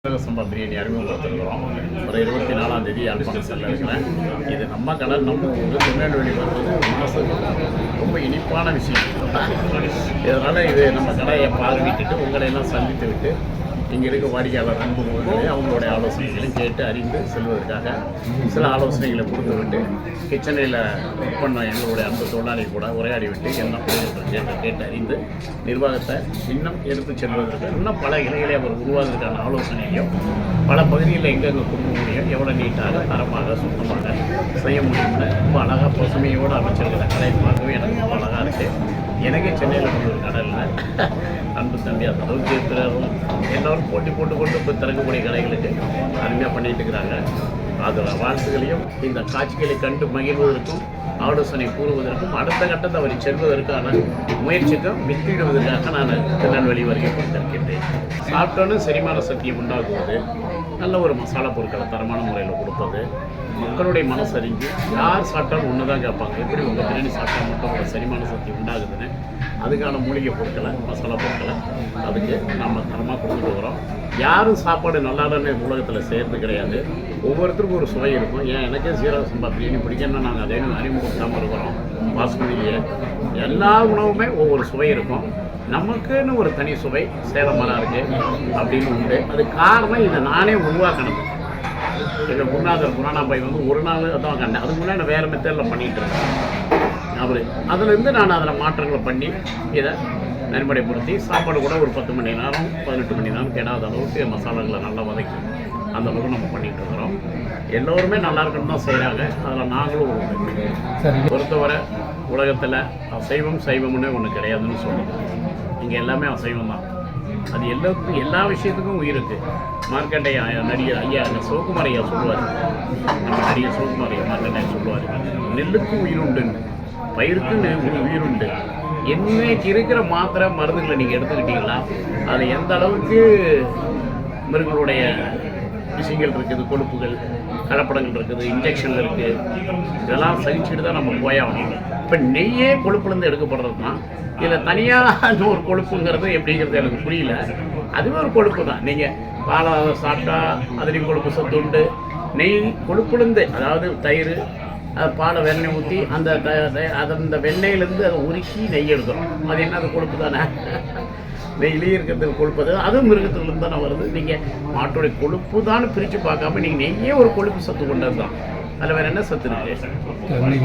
சம்பா பிரியாணி அறிமுகப்படுத்திருக்கிறோம். ஒரு 24ஆம் தேதி யாழ்ப்பாணத்தில் இருக்கிறேன். இது நம்ம கடை, நம்ம ஊர் திருநெல்வேலி வருவது மனசுக்கு ரொம்ப இனிப்பான விஷயம். இதனால் இது நம்ம கடையை பார்வையிட்டு உங்களை எல்லாம் சந்தித்து விட்டு இங்கே இருக்க வாடிக்கையாளர் அன்புகளே அவங்களுடைய ஆலோசனைகளையும் கேட்டு அறிந்து செல்வதற்காக சில ஆலோசனைகளை கொடுத்து விட்டு கிச்சனையில் ஒர்க் பண்ண எங்களுடைய அன்பு தொழிலாளி கூட உரையாடி விட்டு என்ன புரியுது கேட்டு அறிந்து நிர்வாகத்தை இன்னும் எடுத்து செல்வதற்கு இன்னும் பல இலைகளை அவர் உருவாவதற்கான ஆலோசனையும் பல பகுதிகளில் எங்கெங்கே கொடுக்க முடியும், எவ்வளோ நீட்டாக தரமாக சுத்தமாக செய்ய முடியும்னு ரொம்ப அழகாக பசுமையோடு அமைச்சிருக்கிற கடை பார்க்கவே எனக்கு ரொம்ப அழகாக இருக்குது. எனக்கே சென்னையில் கொண்டு ஒரு கடலில் அன்பு தம்பி அந்த அளவுக்கு பிறரும் எல்லோரும் போட்டி போட்டுக்கொண்டு போய் திறக்கக்கூடிய கடைகளுக்கு அருமையாக பண்ணிட்டு இருக்கிறாங்க. அதில் வாழ்த்துக்களையும் இந்த காட்சிகளை கண்டு மகிழ்வதற்கும் ஆலோசனை கூறுவதற்கும் அடுத்த கட்டத்தை அவர் செல்வதற்கான முயற்சிக்கும் வித்திடுவதற்காக நான் திருநெல்வேலி வருகை கொடுத்திருக்கின்றேன். சாப்பிட்டோன்னு செரிமான சக்தியை உண்டாக்குவது, நல்ல ஒரு மசாலா பொருட்களை தரமான முறையில் கொடுப்பது, மக்களுடைய மனசறிஞ்சு யார் சாப்பிட்டாலும் ஒன்று தான் கேட்பாங்க, எப்படி உங்கள் பிரியாணி சாப்பிட்டா மட்டும் உங்கள் செரிமான சக்தி உண்டாகுதுன்னு அதுக்கான மூலிகை பொருட்களை மசாலா பொருட்களை அதுக்கு நம்ம தரமாக கொடுத்துட்டு வரோம். யாரும் சாப்பாடு நல்லாடன்னு உலகத்தில் செய்கிறது கிடையாது. ஒவ்வொருத்தருக்கும் ஒரு சுவை இருக்கும். ஏன் எனக்கே சீரக சம்பா பிரியாணி பிடிக்கணும்னா நாங்கள் அதே அறிமுகப்படுத்தாமல் இருக்கிறோம். பாஸ்மதியிலேயே எல்லா உணவுமே ஒவ்வொரு சுவை இருக்கும். நமக்குன்னு ஒரு தனி சுவை சேலமரம் இருக்குது அப்படின்னு உண்டு. அது காரணம் இதை நானே உருவாக்கணும். எங்கள் குருநாதர் புராணாபாய் ஒரு நாள் தான் கண்டேன். அதுக்கு முன்னாடி நான் வேறு மெத்தடில் பண்ணிகிட்டு இருக்கேன். அவர் அதுலேருந்து நான் அதில் மாற்றங்களை பண்ணி இதை நன்முறைப்படுத்தி சாப்பாடு கூட ஒரு 10 மணி நேரம் 18 மணி நேரம் கெடாத அளவுக்கு மசாலாக்களை நல்லா வதக்கி அந்த அளவுக்கு நம்ம பண்ணிகிட்டு இருக்கிறோம். எல்லோருமே நல்லா இருக்குன்னு தான் செய்கிறாங்க. அதில் நாங்களும் பொறுத்தவரை உலகத்தில் அசைவம் சைவம்னு ஒன்று கிடையாதுன்னு சொல்லுவோம். இங்கே எல்லாமே அசைவம் தான். அது எல்லாத்துக்கும் எல்லா விஷயத்துக்கும் உயிர் இருக்குது. மார்க்கண்டைய நடிகர் ஐயா சிவகுமார் ஐயா சொல்லுவார், நம்ம நடிகர் சிவகுமார் ஐயா மார்க்கண்டையா சொல்லுவார், நெல்லுக்கும் உயிர் உண்டுன்னு, பயிருக்குன்னு ஒரு உயிர் உண்டு. என்னைக்கு இருக்கிற மாத்திரை மருந்துகளை நீங்கள் எடுத்துக்கிட்டீங்களா அதில் எந்த அளவுக்கு மிருகங்களுடைய விஷயங்கள் இருக்குது, கொழுப்புகள் கலப்படங்கள் இருக்குது, இன்ஜெக்ஷனில் இருக்குது, இதெல்லாம் சகிச்சுட்டு தான் நம்ம போயாகணும். இப்போ நெய்யே கொழுப்புலேருந்து எடுக்கப்படுறது தான். இதில் தனியாக ஒரு கொழுப்புங்கிறது எப்படிங்கிறது எனக்கு புரியல. அதுவே ஒரு கொழுப்பு தான். நீங்கள் பாலை சாப்பிட்டா அதுலேயும் கொழுப்பு சத்து உண்டு. நெய் கொழுப்புலேருந்து, அதாவது தயிர் பாலை வெண்ணெய் ஊற்றி அந்த வெண்ணெயிலேருந்து அதை உருக்கி நெய் எடுக்கிறோம். அது என்ன, அது கொழுப்பு தானே. நெய்லேயே இருக்கிறதுக்கு கொழுப்பு அதுவும் மிருகத்துலேருந்து தானே வருது. நீங்கள் மாட்டோடைய கொழுப்பு தான் பிரித்து பார்க்காம நீங்கள் நெய்யே ஒரு கொழுப்பு சத்து கொண்டது தான். அதில் வேறு என்ன சத்து இருக்குது?